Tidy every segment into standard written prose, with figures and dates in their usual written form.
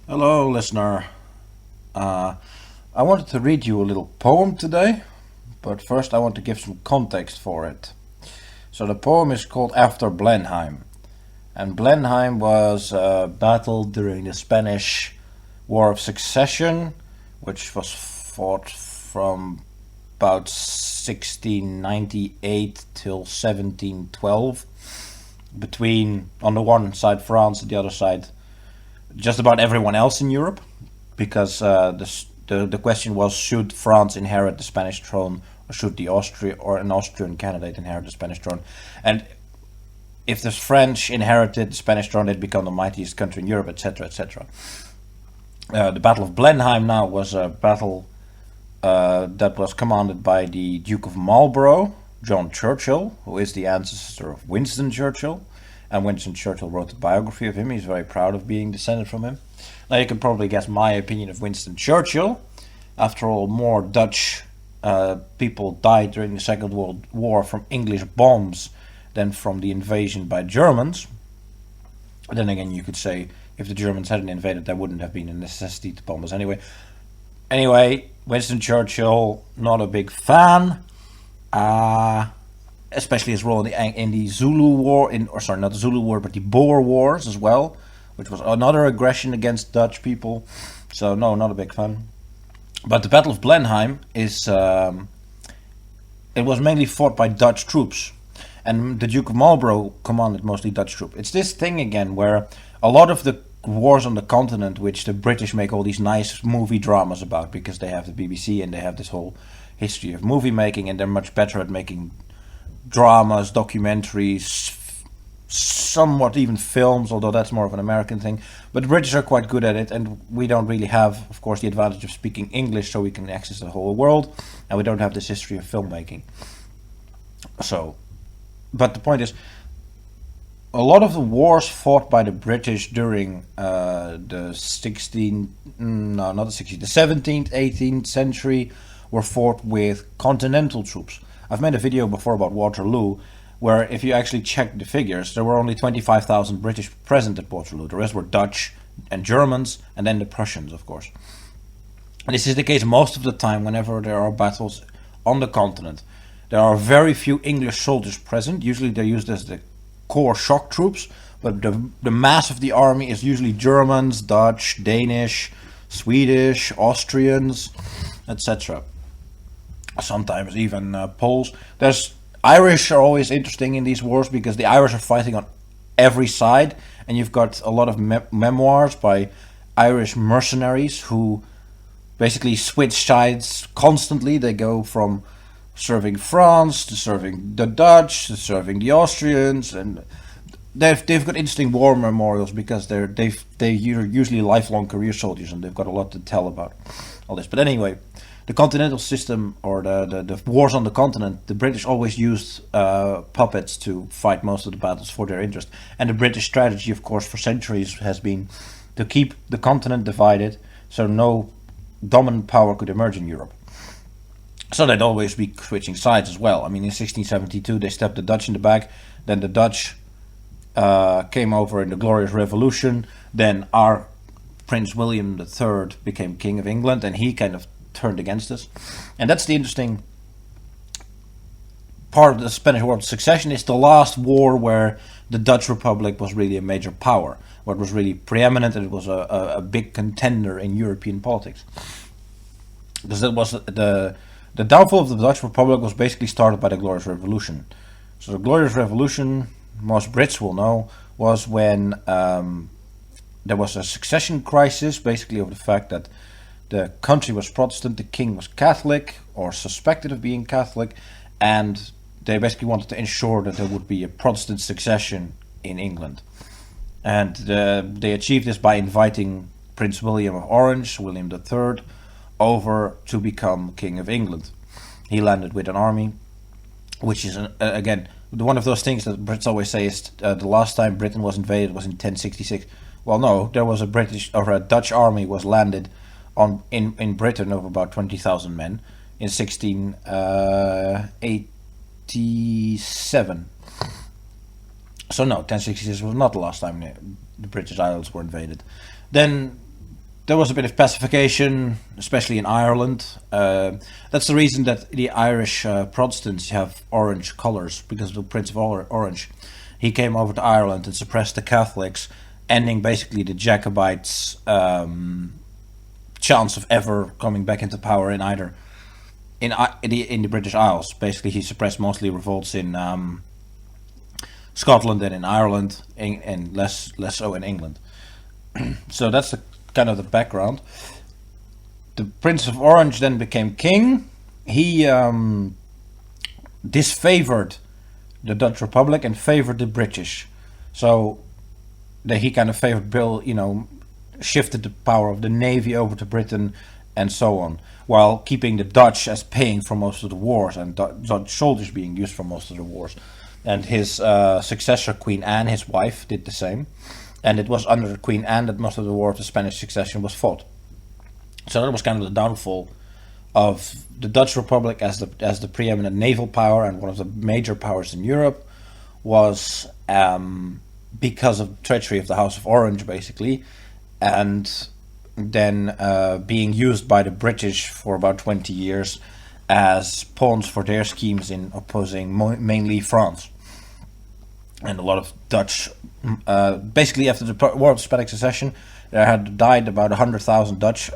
Hello, listener. Uh, I wanted to read you a little poem today, but first I want to give some context for it. So the poem is called After Blenheim, and Blenheim was a battle during the Spanish War of Succession, which was fought from about 1698 till 1712 between, on the one side, France, and the other side, just about everyone else in Europe, because the question was, should France inherit the Spanish throne, or should an Austrian candidate inherit the Spanish throne? And if the French inherited the Spanish throne, they'd become the mightiest country in Europe, etc., etc. The Battle of Blenheim now was a battle that was commanded by the Duke of Marlborough, John Churchill, who is the ancestor of Winston Churchill. And Winston Churchill wrote a biography of him. He's very proud of being descended from him. Now you can probably guess my opinion of Winston Churchill. After all, more Dutch people died during the Second World War from English bombs than from the invasion by Germans. Then again, you could say if the Germans hadn't invaded, there wouldn't have been a necessity to bomb us anyway. Anyway, Winston Churchill, not a big fan. Especially his role in the Zulu War, not the Zulu War, but the Boer Wars as well, which was another aggression against Dutch people. So no, not a big fan. But the Battle of Blenheim it was mainly fought by Dutch troops, and the Duke of Marlborough commanded mostly Dutch troops. It's this thing again where a lot of the wars on the continent, which the British make all these nice movie dramas about, because they have the BBC and they have this whole history of movie making, and they're much better at making dramas, documentaries, somewhat even films, although that's more of an American thing. But the British are quite good at it, and we don't really have, of course, the advantage of speaking English, so we can access the whole world, and we don't have this history of filmmaking. So, but the point is, a lot of the wars fought by the British during the 17th, 18th century were fought with continental troops. I've made a video before about Waterloo, where if you actually check the figures, there were only 25,000 British present at Waterloo. The rest were Dutch and Germans, and then the Prussians, of course. And this is the case most of the time whenever there are battles on the continent. There are very few English soldiers present. Usually they're used as the core shock troops, but the mass of the army is usually Germans, Dutch, Danish, Swedish, Austrians, etc. Sometimes even Poles. There's Irish are always interesting in these wars because the Irish are fighting on every side, and you've got a lot of memoirs by Irish mercenaries who basically switch sides constantly. They go from serving France to serving the Dutch to serving the Austrians, and they've got interesting war memorials because they're usually lifelong career soldiers, and they've got a lot to tell about all this. But anyway, the continental system, or the wars on the continent, the British always used puppets to fight most of the battles for their interest. And the British strategy, of course, for centuries has been to keep the continent divided so no dominant power could emerge in Europe. So they'd always be switching sides as well. I mean, in 1672 they stabbed the Dutch in the back, then the Dutch came over in the Glorious Revolution, then our Prince William III became King of England, and he kind of turned against us. And that's the interesting part of the Spanish War of Succession. Is the last war where the Dutch Republic was really a major power, where it was really preeminent, and it was a big contender in European politics. Because it was the downfall of the Dutch Republic was basically started by the Glorious Revolution. So the Glorious Revolution, most Brits will know, was when there was a succession crisis, basically over the fact that the country was Protestant, the king was Catholic, or suspected of being Catholic, and they basically wanted to ensure that there would be a Protestant succession in England. And they achieved this by inviting Prince William of Orange, William III, over to become King of England. He landed with an army, which is, again, one of those things that Brits always say is the last time Britain was invaded was in 1066. Well, no, there was a Dutch army was landed in Britain of about 20,000 men in 1687. So no, 1066 was not the last time the British Isles were invaded. Then there was a bit of pacification, especially in Ireland. That's the reason that the Irish Protestants have orange colours, because of the Prince of Orange. He came over to Ireland and suppressed the Catholics, ending basically the Jacobites' chance of ever coming back into power in either in the British Isles. Basically, he suppressed mostly revolts in Scotland and in Ireland, and less so in England. So that's the kind of the background. The Prince of Orange then became king. He disfavored the Dutch Republic and favored the British. So he kind of favored shifted the power of the navy over to Britain and so on, while keeping the Dutch as paying for most of the wars and Dutch soldiers being used for most of the wars. And his successor, Queen Anne, his wife, did the same. And it was under Queen Anne that most of the War of the Spanish Succession was fought. So that was kind of the downfall of the Dutch Republic as the preeminent naval power and one of the major powers in Europe, was because of treachery of the House of Orange, basically, and then being used by the British for about 20 years as pawns for their schemes in opposing mainly France. And a lot of Dutch, basically after the War of Spanish Succession, there had died about 100,000 Dutch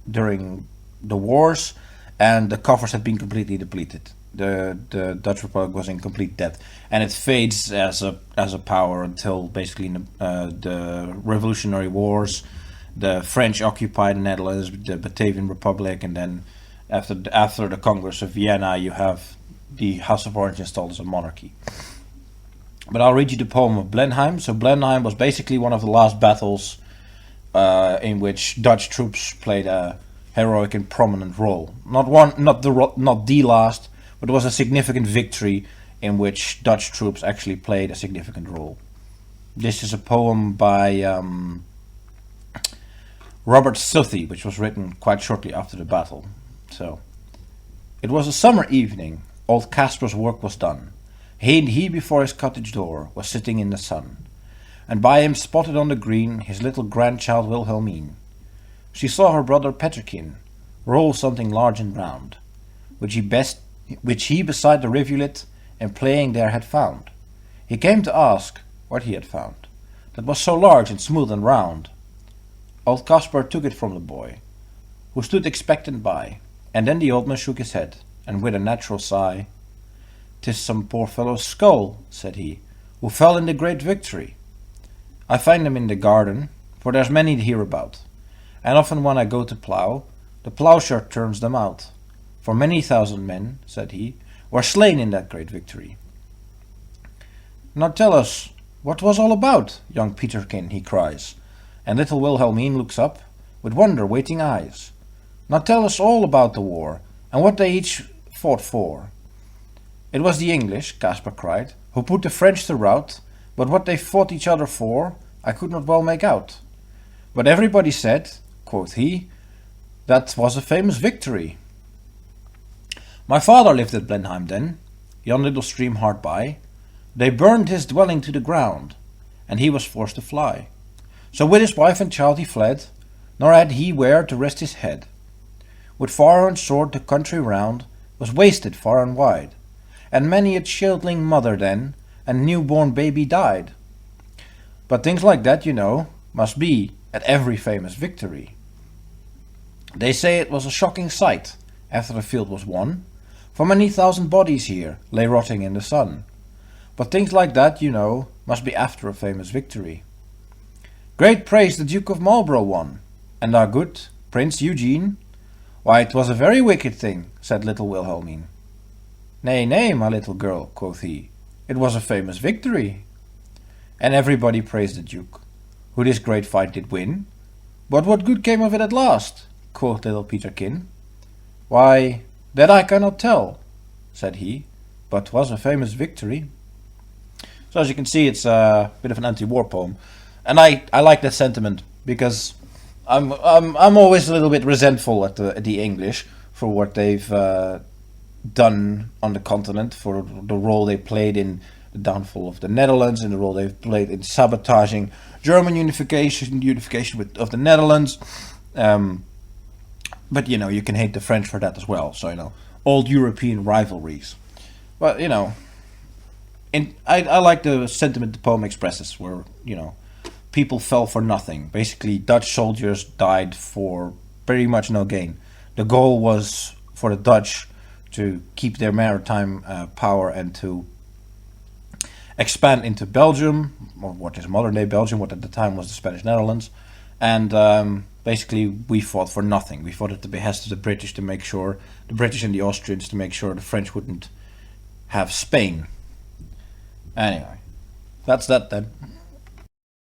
during the wars, and the coffers had been completely depleted. The Dutch Republic was in complete debt, and it fades as a power until basically the Revolutionary Wars. The French occupied the Netherlands, the Batavian Republic, and then after the Congress of Vienna, you have the House of Orange installed as a monarchy. But I'll read you the poem of Blenheim. So Blenheim was basically one of the last battles in which Dutch troops played a heroic and prominent role. Not the last, but it was a significant victory in which Dutch troops actually played a significant role. This is a poem by Robert Southy, which was written quite shortly after the battle. So, it was a summer evening. Old Caspar's work was done. He before his cottage door was sitting in the sun, and by him spotted on the green his little grandchild Wilhelmine. She saw her brother Peterkin roll something large and round, which he beside the rivulet and playing there had found. He came to ask what he had found, that was so large and smooth and round. Old Caspar took it from the boy, who stood expectant by, and then the old man shook his head, and with a natural sigh, "'Tis some poor fellow's skull," said he, "who fell in the great victory. I find them in the garden, for there's many hereabout, and often when I go to plough, the ploughshare turns them out. For many thousand men," said he, "were slain in that great victory." "Now tell us what was all about, young Peterkin," he cries, and little Wilhelmine looks up with wonder-waiting eyes. "Now tell us all about the war, and what they each fought for." "It was the English," Caspar cried, "who put the French to rout, but what they fought each other for, I could not well make out. But everybody said," quoth he, "that was a famous victory." "My father lived at Blenheim then, yon little stream hard by. They burned his dwelling to the ground, and he was forced to fly. So with his wife and child he fled, nor had he where to rest his head. With fire and sword the country round was wasted far and wide, and many a childling mother then and new-born baby died. But things like that, you know, must be at every famous victory. They say it was a shocking sight after the field was won, for many thousand bodies here lay rotting in the sun. But things like that, you know, must be after a famous victory. Great praise the Duke of Marlborough won, and our good Prince Eugene. Why, it was a very wicked thing," said little Wilhelmine. "Nay, nay, my little girl," quoth he, "it was a famous victory." And everybody praised the Duke, who this great fight did win. "But what good came of it at last?" quoth little Peterkin. "Why, that I cannot tell," said he, "but 'twas a famous victory." So as you can see, it's a bit of an anti-war poem, and I like that sentiment because I'm always a little bit resentful at the English for what they've done on the continent, for the role they played in the downfall of the Netherlands and the role they've played in sabotaging German unification of the Netherlands. But you can hate the French for that as well. So old European rivalries. But I like the sentiment the poem expresses, where people fell for nothing. Basically, Dutch soldiers died for very much no gain. The goal was for the Dutch to keep their maritime power and to expand into Belgium, or what is modern day Belgium, what at the time was the Spanish Netherlands. And basically we fought for nothing. We fought at the behest of the British to make sure, the British and the Austrians, to make sure the French wouldn't have Spain. Anyway, that's that then.